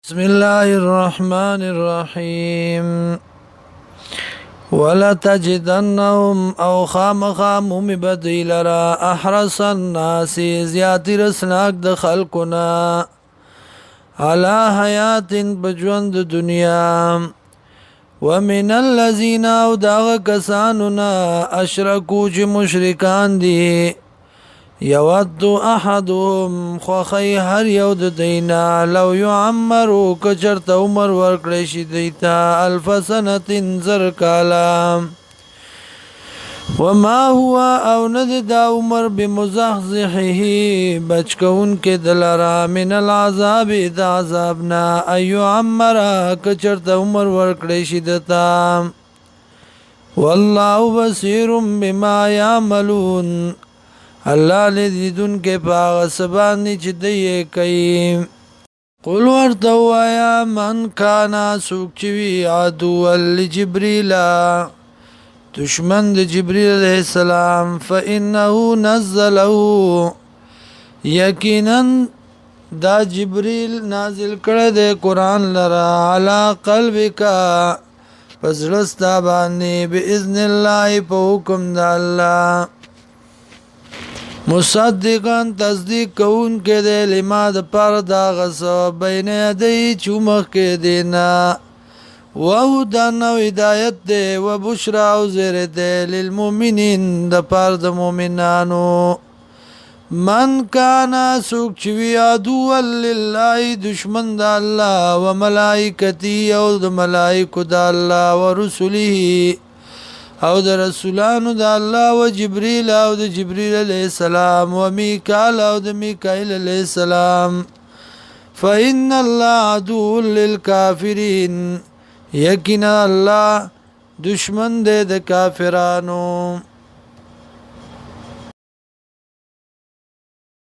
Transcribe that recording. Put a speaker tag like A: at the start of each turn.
A: بسم الله الرحمن الرحيم ولتجدنهم او خامخام مبدي لرا احرص الناس زیاتی رسناک د خلقنا على حیات بجوند دنیا ومن الذين او داغ کساننا اشرکو چې مشرکان دي یود احدهم خوخی هر یو د دینا لو یعمرو کچرت عمر ورکړی شي دیتا الف سنه زر کالا وما هو او ند دا عمر بمزحزحه بچکون کې دلرا من العذاب دا عذابنا ایو عمر کچرت عمر ورکړی شي دتا والله بصیر بما يعملون الله لیدون کې پاغ سبانی چې دی کوي قل ورته وایا من کانا سوک چوي عدو لجبريل دشمن د جبريل عليه السلام فانه نزله یقینا دا جبريل نازل کړه د قران لرا علی قلبک فزړستا باندې باذن الله په حکم د الله مصدقان تصدیق کون کې د لما د پر دا غس بین یدی چومخ کې دینا وهدن و هدایت دی و بشرا او زیر دی للمؤمنین د پر د مؤمنانو من کانا سوک چوی عدو لله دشمن د الله و ملائکتی او د ملائکو د الله و رسوله او د رسولانو د الله و جبريل او د جبريل عليه السلام و میکائیل او د میکائیل عليه السلام فإن الله عدو للكافرين یقینا الله دشمن د کافرانو